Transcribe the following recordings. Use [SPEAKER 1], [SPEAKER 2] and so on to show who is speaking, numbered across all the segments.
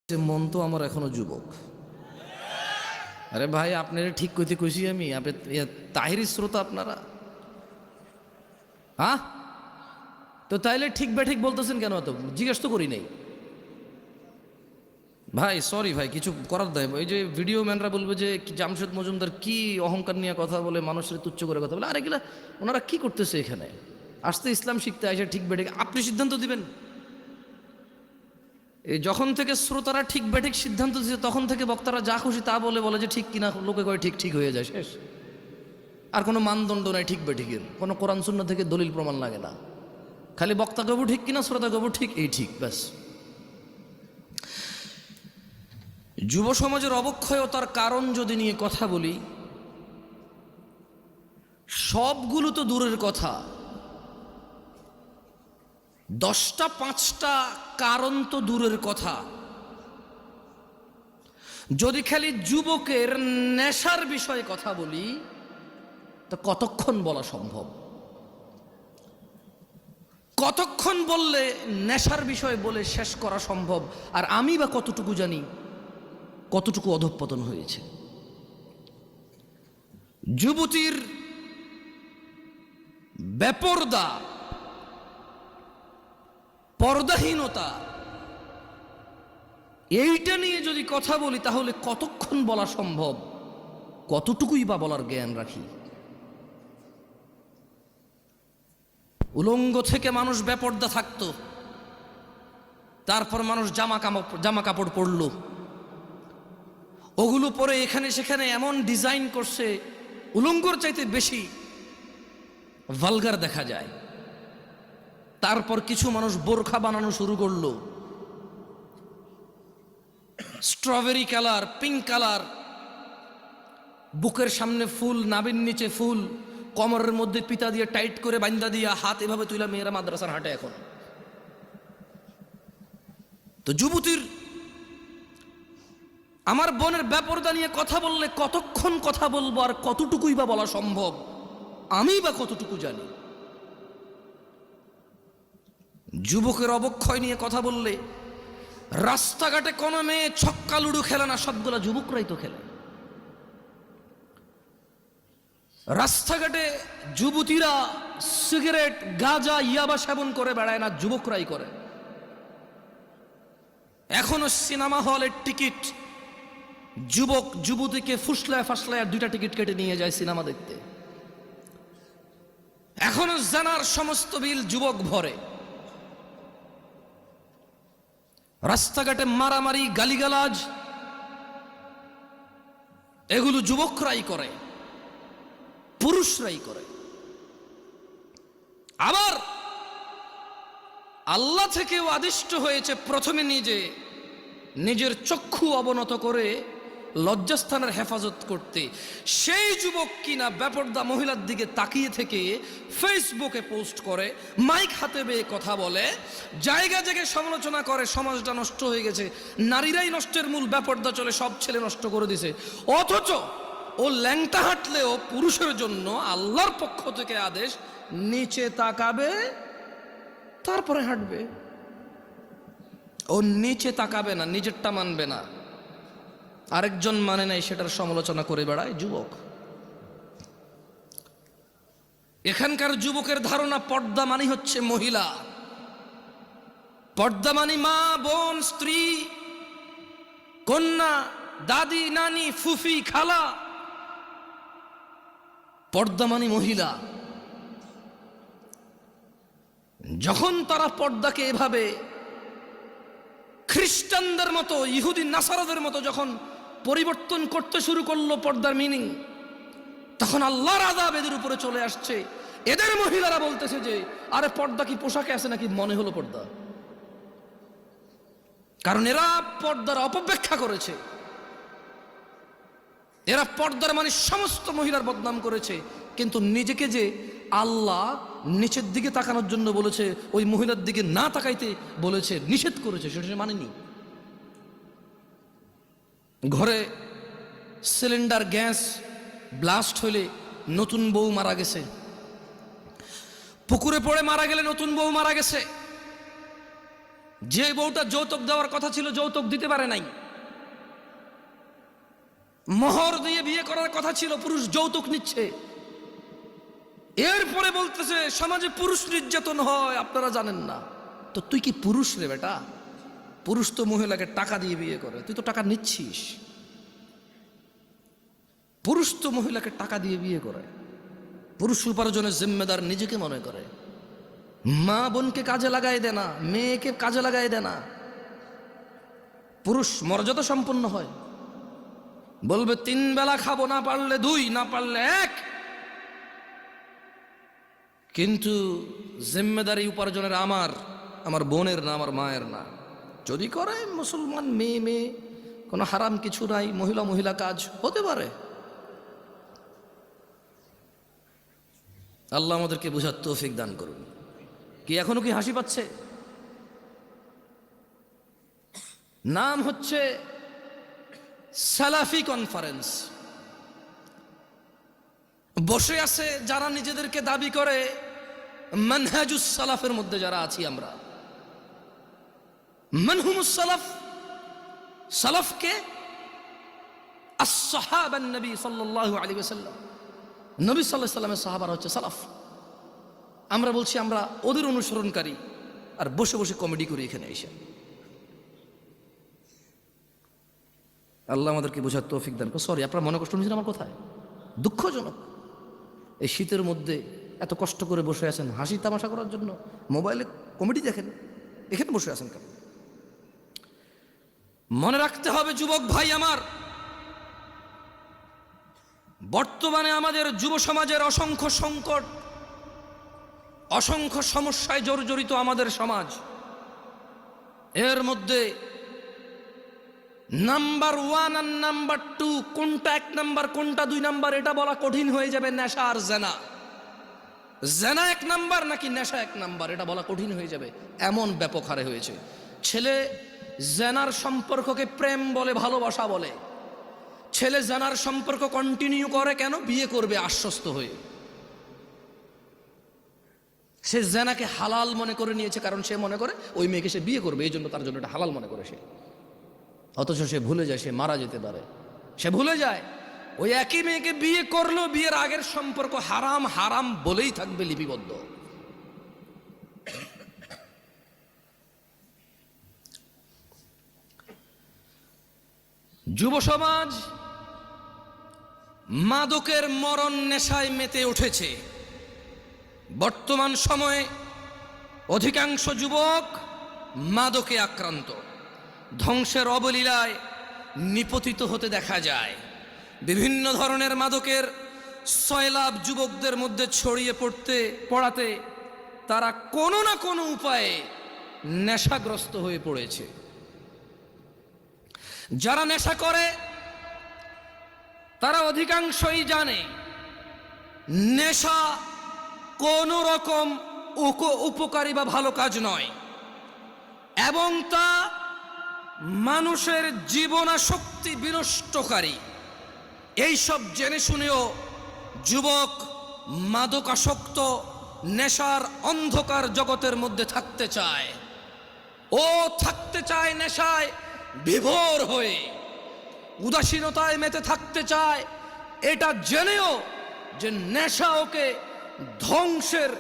[SPEAKER 1] মন তো আমার এখনো যুবক। আরে ভাই, আপনারা ঠিক কইতে কইছি আমি, আপনি তাহিরি শ্রোতা আপনারা। হ্যাঁ, তো তাইলে ঠিক ঠিক বলতেছেন কেন? তো জিজ্ঞেস তো করি নাই ভাই। সরি ভাই, কিছু করার দেয়। এই যে ভিডিও ম্যানরা বলবে যে জামশেদ মজুমদার কি অহংকার নিয়ে কথা বলে, মানুষের তুচ্ছ করে কথা বলে। আরে এগুলা ওনারা কি করতেছে এখানে? আসতে ইসলাম শিখতে আসে, ঠিক বেঠিক আপনি সিদ্ধান্ত দিবেন। এই যখন থেকে শ্রোতারা ঠিক বেঠিক সিদ্ধান্ত দিচ্ছে, তখন থেকে বক্তারা যা খুশি তা বলে বলে যে ঠিক কিনা, লোকে কয় ঠিক ঠিক হয়ে যায়, শেষ। আর কোনো মানদণ্ড নাই ঠিক বেঠিকের, কোনো কোরআন সুন্নাহ থেকে দলিল প্রমাণ লাগে না। খালি বক্তা গবু ঠিক কিনা, শ্রোতা গবু ঠিক, এই ঠিক, ব্যাস। যুব সমাজের অবক্ষয়তার কারণ যদি নিয়ে কথা বলি, সবগুলো তো দূরের কথা, 10টা 5টা কারণ তো দূরের কথা। যদি খালি যুবকের নেশার বিষয়ে কথা বলি, তা কতক্ষণ বলা সম্ভব? কতক্ষণ বললে নেশার বিষয় বলে শেষ করা সম্ভব? আর আমি বা কতটুকু জানি কতটুকু অধঃপতন হয়েছে। যুবতীর বেপরদা, পর্দাহীনতা, এইটা নিয়ে যদি কথা বলি, তাহলে কতক্ষণ বলা সম্ভব? কতটুকুই বা বলার জ্ঞান রাখি? উলঙ্গ থেকে মানুষ বেপর্দা থাকতো, তারপর মানুষ জামা কাপড় পরলো, ওগুলো পরে এখানে সেখানে এমন ডিজাইন করছে, উলঙ্গর চাইতে বেশি ভালগার দেখা যায়। তারপর কিছু মানুষ বোরখা বানানো শুরু করলো, স্ট্রবেরি কালার, পিঙ্ক কালার, বুকের সামনে ফুল, নাভির নিচে ফুল, কোমরের মধ্যে পিতা দিয়ে টাইট করে বান্ধা দিয়া হাত এভাবে তুইলা মেয়েরা মাদ্রাসার হাঁটে এখন। তো যুবতীর, আমার বোনের বেপরদা নিয়ে কথা বললে কতক্ষণ কথা বলবো, আর কতটুকুই বা বলা সম্ভব? আমি বা কতটুকু জানি? যুবকের অবক্ষয় নিয়ে কথা বললে, রাস্তাঘাটে কোনো মেয়ে ছক্কা লুডু খেলে না, সবগুলা যুবকরাই তো খেলে। রাস্তাঘাটে যুবতীরা সিগারেট, গাঁজা, ইয়াবা সেবন করে বেড়ায় না, যুবকরাই করে। এখনো সিনেমা হলের টিকিট যুবক যুবতীকে ফুসলায় ফাসলায় 2টা টিকিট কেটে নিয়ে যায় সিনেমা দেখতে। এখনো জানার সমস্ত বিল যুবক ভরে। রাস্তাঘাটে মারামারি, গালিগালাজ, এগুলো যুবকরাই করে, পুরুষরাই করে। আবার আল্লাহ থেকেও আদিষ্ট হয়েছে প্রথমে নিজের চক্ষু অবনত করে লজ্জাস্থানের হেফাজত করতে। সেই যুবক কিনা বেপরদা মহিলার দিকে তাকিয়ে থেকে ফেসবুকে পোস্ট করে, মাইক হাতে বেয়ে কথা বলে, জায়গা জায়গায় সমালোচনা করে, সমাজটা নষ্ট হয়ে গেছে, নারীরাই নষ্টের মূল, বেপরদা চলে, সব ছেলে নষ্ট করে দিছে। অথচ ও ল্যাংটা হাঁটলেও পুরুষের জন্য আল্লাহর পক্ষ থেকে আদেশ, নিচে তাকাবে তারপরে হাঁটবে। ও নিচে তাকাবে না, নিজেরটা মানবে না, আরেকজন মানে নাই, সেটার সমালোচনা করে বেড়ায় যুবক। এখানকার যুবকের ধারণা পর্দা মানে হচ্ছে মহিলা, পর্দা মানে মা, বোন, স্ত্রী, কন্যা, দাদি, নানি, ফুফি, খালা। পর্দা মানে মহিলা। যখন তারা পর্দাকে এভাবে খ্রিস্টানদের মতো, ইহুদি নাসারাদের মতো যখন পরিবর্তন করতে শুরু করলো পর্দার মিনিং, তখন আল্লাহর আযাব এদের উপরে চলে আসছে। এদের মহিলারা বলতেছে যে আরে পর্দা কি পোশাকে আছে নাকি, মনে হলো পর্দা। কারণ এরা পর্দার অপব্যাখ্যা করেছে, এরা পর্দার মানে সমস্ত মহিলার বদনাম করেছে। কিন্তু নিজেকে যে আল্লাহ নিচের দিকে তাকানোর জন্য বলেছে, ওই মহিলার দিকে না তাকাইতে বলেছে, নিষেধ করেছে, সেটা সে মানেনি। ঘরে সিলিন্ডার গ্যাস ব্লাস্ট হইলে নতুন বউ মারা গেছে, পুকুরে পড়ে মারা গেলে নতুন বউ মারা গেছে, যে বউটা যৌতুক দেওয়ার কথা ছিল যৌতুক দিতে পারে নাই, মোহর দিয়ে বিয়ে করার কথা ছিল, পুরুষ যৌতুক নিচ্ছে। এরপরে বলতেছে সমাজে পুরুষ নির্যাতন হয়, আপনারা জানেন না। তো তুই কি পুরুষ রে বেটা? পুরুষ তো মহিলাকে টাকা দিয়ে বিয়ে করে, তুই তো টাকা নিচ্ছিস। পুরুষ তো মহিলাকে টাকা দিয়ে বিয়ে করে, পুরুষ উপার্জনের জিম্মেদার নিজেকে মনে করে। মা বোনকে কাজে লাগাই দেয় না, মেয়েকে কাজে লাগাই দেয় না। পুরুষ মর্যাদা সম্পন্ন হয়, বলবে 3 বেলা খাবো, না পারলে 2, না পারলে 1। কিন্তু জিম্মেদারি উপার্জনের আমার বোনের না, আমার মায়ের না। যদি করে মুসলমান মেয়ে, কোনো হারাম কিছু নাই, মহিলা কাজ হতে পারে। আল্লাহ আমাদেরকে বুঝার তৌফিক দান করুন। কি এখনো কি হাসি পাচ্ছে? নাম হচ্ছে সালাফি কনফারেন্স। বসে আছে যারা নিজেদেরকে দাবি করে মানহাজুস সালাফের মধ্যে যারা আছি আমরা। মানহুমুস সালাফ, সালাফকে আসহাবান নবী সাল্লাল্লাহু আলাইহি ওয়াসাল্লাম, নবী সাল্লাল্লাহু আলাইহি ওয়াসাল্লামের সাহাবারা হচ্ছে সালাফ। আমরা বলছি আমরা ওদের অনুসরণকারী, আর বসে বসে কমেডি করি এখানে এসে। আল্লাহ আমাদেরকে বোঝার তৌফিক দান করুন। সরি, আপনারা মনে কষ্ট নিয়েছেন আমার কথায়? দুঃখজনক। এই শীতের মধ্যে এত কষ্ট করে বসে আছেন হাসি তামাশা করার জন্য, মোবাইলে কমেডি দেখেন, এখানে বসে আছেন কেন? মনে রাখতে হবে যুবক ভাই আমার, বর্তমানে আমাদের যুব সমাজের অসংখ্য সংকট, অসংখ্য সমস্যায় জর্জরিত আমাদের সমাজ। এর মধ্যে নাম্বার 1 আর নাম্বার 2, কোনটা 1 নাম্বার কোনটা 2 নাম্বার এটা বলা কঠিন হয়ে যাবে। নেশা আর জেনা, জেনা 1 নাম্বার নাকি নেশা 1 নাম্বার এটা বলা কঠিন হয়ে যাবে, এমন ব্যাপক হারে হয়েছে। ছেলে জেনার সম্পর্ককে প্রেম বলে, ভালোবাসা বলে। ছেলে জেনার সম্পর্ক কন্টিনিউ করে কেন? বিয়ে করবে আশ্বস্ত হয়ে। সে জেনাকে হালাল মনে করে নিয়েছে, কারণ সে মনে করে ওই মেয়েকে সে বিয়ে করবে, এই জন্য তার জন্য এটা হালাল মনে করে সে। অথচ সে ভুলে যায় সে মারা যেতে পারে। সে ভুলে যায় ওই একই মেয়েকে বিয়ে করলো, বিয়ের আগের সম্পর্ক হারাম হারাম বলেই থাকবে লিপিবদ্ধ। যুব সমাজ মাদকের মরণ নেশায় মেতে উঠেছে। বর্তমান সময়ে অধিকাংশ যুবক মাদকে আক্রান্ত, ধ্বংসের অবলীলায় নিপতিত হতে দেখা যায়। বিভিন্ন ধরনের মাদকের সয়লাভ যুবকদের মধ্যে ছড়িয়ে পড়াতে তারা কোনো না কোনো উপায়ে নেশাগ্রস্ত হয়ে পড়েছে। যারা নেশা করে তারা অধিকাংশই জানে নেশা কোনো রকম উপকারী বা ভালো কাজ নয়, এবং তা মানুষের জীবনাশক্তি বিনষ্টকারী। এইসব জেনে শুনেও যুবক মাদকাসক্ত নেশার অন্ধকার জগতের মধ্যে থাকতে চায়। ও থাকতে চায় নেশায় বিভোর হয়ে, উদাসীনতায় মেতে থাকতে চায়, এটা জেনেও যে নেশা ওকে ধ্বংসের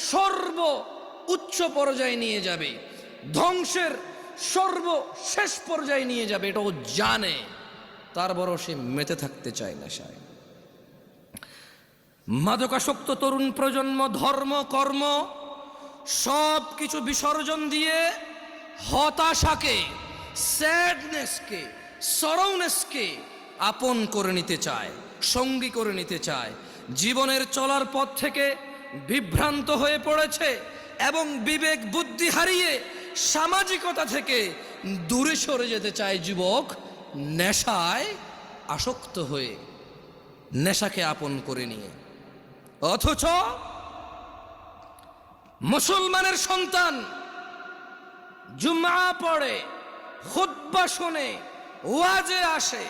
[SPEAKER 1] সর্ব উচ্চ পর্যায়ে নিয়ে যাবে, ধ্বংসের সর্বশেষ পর্যায়ে নিয়ে যাবে, এটাও জানে, তারপরও সে মেতে থাকতে চায় নেশায়। মাদকাসক্ত তরুণ প্রজন্ম ধর্ম কর্ম সব কিছু বিসর্জন দিয়ে হতাশাকে, স্যাডনেসকে, সরৌনেসকে আপন করে নিতে চায়, সঙ্গী করে নিতে চায়। জীবনের চলার পথ থেকে বিভ্রান্ত হয়ে পড়েছে এবং বিবেক বুদ্ধি হারিয়ে সামাজিকতা থেকে দূরে সরে যেতে চায় যুবক, নেশায় আসক্ত হয়ে, নেশাকে আপন করে নিয়ে। অথচ মুসলমানের সন্তান জুমআ পড়ে, খুতবা শোনে, ওয়াজে আসে,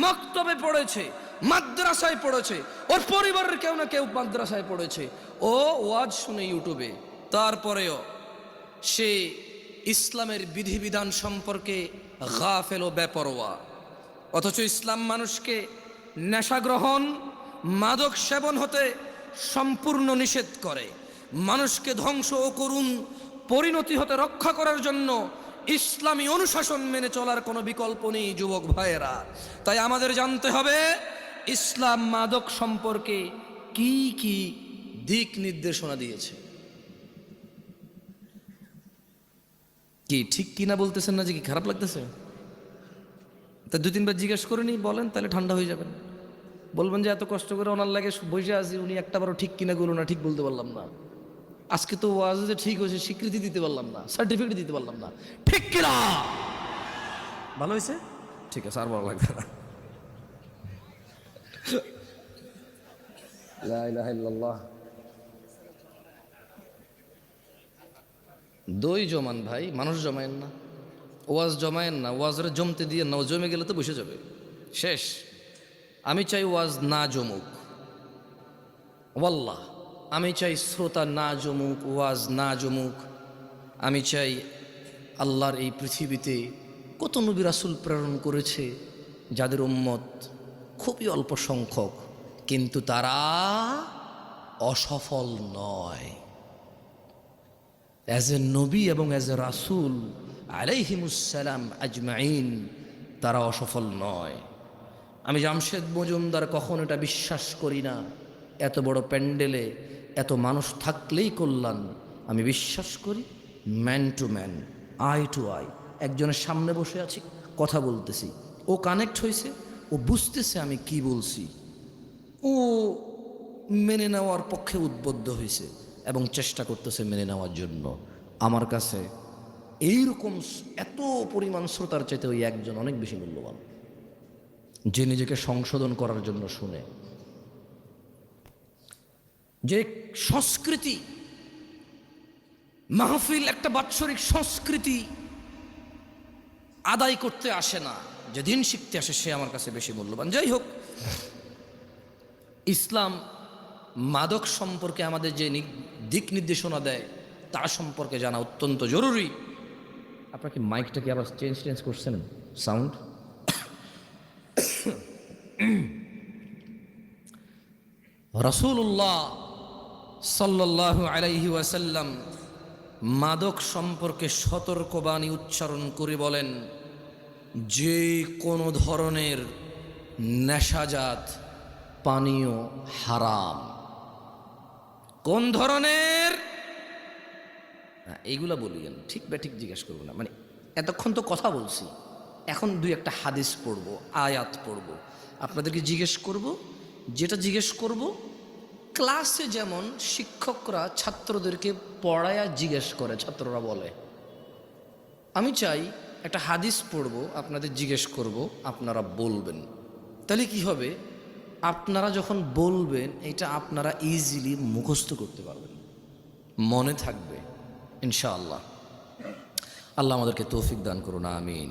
[SPEAKER 1] মক্তবে পড়েছে, মাদ্রাসায় পড়েছে, ওর পরিবারের কেউ না কেউ মাদ্রাসায় পড়েছে, ও ওয়াজ শুনে ইউটিউবে, তারপরেও সে ইসলামের বিধিবিধান সম্পর্কে গাফেল ও বেপরোয়া। অথচ ইসলাম মানুষকে নেশা গ্রহণ, মাদক সেবন হতে সম্পূর্ণ নিষেধ করে। মানুষকে ধ্বংস ও করুণ পরিণতি হতে রক্ষা করার জন্য ইসলামী অনুশাসন মেনে চলার কোনো বিকল্প নেই যুবক ভাইয়েরা। তাই আমাদের জানতে হবে ইসলাম মাদক সম্পর্কে কি কি দিক নির্দেশনা দিয়েছে। কি ঠিক কিনা বলতেছেন না যে কি খারাপ লাগতেছে? তা 2-3 বার জিজ্ঞেস করে নি বলেন, তাহলে ঠান্ডা হয়ে যাবেন। বলবেন যে এত কষ্ট করে ওনার লাগে বসে আছি, উনি একটাবারও ঠিক কিনা বলুন না, ঠিক বলতে পারলাম না। আজকে তো ওয়াজে যে ঠিক হয়েছে স্বীকৃতি দিতে পারলাম না, সার্টিফিকেট দিতে পারলাম না, ঠিক কিনা? ভালো হয়েছে, ঠিক আছে, আর ভালো লাগবে না। লা ইলাহা ইল্লাল্লাহ। দই জমান ভাই, মানুষ জমায়েন না, ওয়াজ জমায়েন না, ওয়াজরে জমতে দিয়ে না, জমে গেলে তো বসে যাবে, শেষ। আমি চাই ওয়াজ না জমুক, ওয়াল্লাহ আমি চাই শ্রোতা না জমুক, ওয়াজ না জমুক। আমি চাই আল্লাহর এই পৃথিবীতে কত নবী রাসূল প্রেরণ করেছে যাদের উম্মত খুবই অল্প সংখ্যক, কিন্তু তারা অসফল নয়। অ্যাজ এ নবী এবং অ্যাজ এ রাসূল আলাইহিমুসসালাম আজমাইন তারা অসফল নয়। আমি জামশেদ মজুমদার কখন এটা বিশ্বাস করি না এত বড় প্যান্ডেলে এত মানুষ থাকলেই কল্যাণ। আমি বিশ্বাস করি man to man, eye to eye. একজনের সামনে বসে আছি, কথা বলতেছি, ও কানেক্ট হয়েছে, ও বুঝতেছে আমি কি বলছি, ও মেনে নেওয়ার পক্ষে উদ্বুদ্ধ হয়েছে এবং চেষ্টা করতেছে মেনে নেওয়ার জন্য। আমার কাছে এইরকম এত পরিমাণ শ্রোতার চাইতে ওই একজন অনেক বেশি মূল্যবান, যে নিজেকে সংশোধন করার জন্য শুনে। যে সংস্কৃতি মাহফিল একটা বাৎসরিক সংস্কৃতি আদায় করতে আসে না, যে দিন শিখতে আসে, সে আমার কাছে বেশি মূল্যবান। যাই হোক, ইসলাম মাদক সম্পর্কে আমাদের যে দিক নির্দেশনা দেয় তার সম্পর্কে জানা অত্যন্ত জরুরি। আপনার কি মাইকটা কি আবার চেঞ্জ করছেন সাউন্ড? রাসূলুল্লাহ সাল্লাল্লাহু আলাইহি ওয়াসাল্লাম মাদক সম্পর্কে সতর্কবাণী উচ্চারণ করে বলেন, যে কোনো ধরনের নেশাজাত পানীয় হারাম। কোন ধরনের? এইগুলা বলিয়েন, ঠিক বা ঠিক জিজ্ঞেস করবো না, মানে এতক্ষণ তো কথা বলছি, এখন 2-1টা হাদিস পড়ব, আয়াত পড়ব, আপনাদেরকে জিজ্ঞেস করব। যেটা জিজ্ঞেস করব ক্লাসে যেমন শিক্ষকরা ছাত্রদেরকে পড়ায়া জিজ্ঞেস করে, ছাত্ররা বলে, আমি চাই একটা হাদিস পড়ব, আপনাদের জিজ্ঞেস করব, আপনারা বলবেন। তাহলে কি হবে? আপনারা যখন বলবেন এটা আপনারা ইজিলি মুখস্থ করতে পারবেন, মনে থাকবে ইনশাআল্লাহ। আল্লাহ আমাদেরকে তৌফিক দান করুন, আমিন।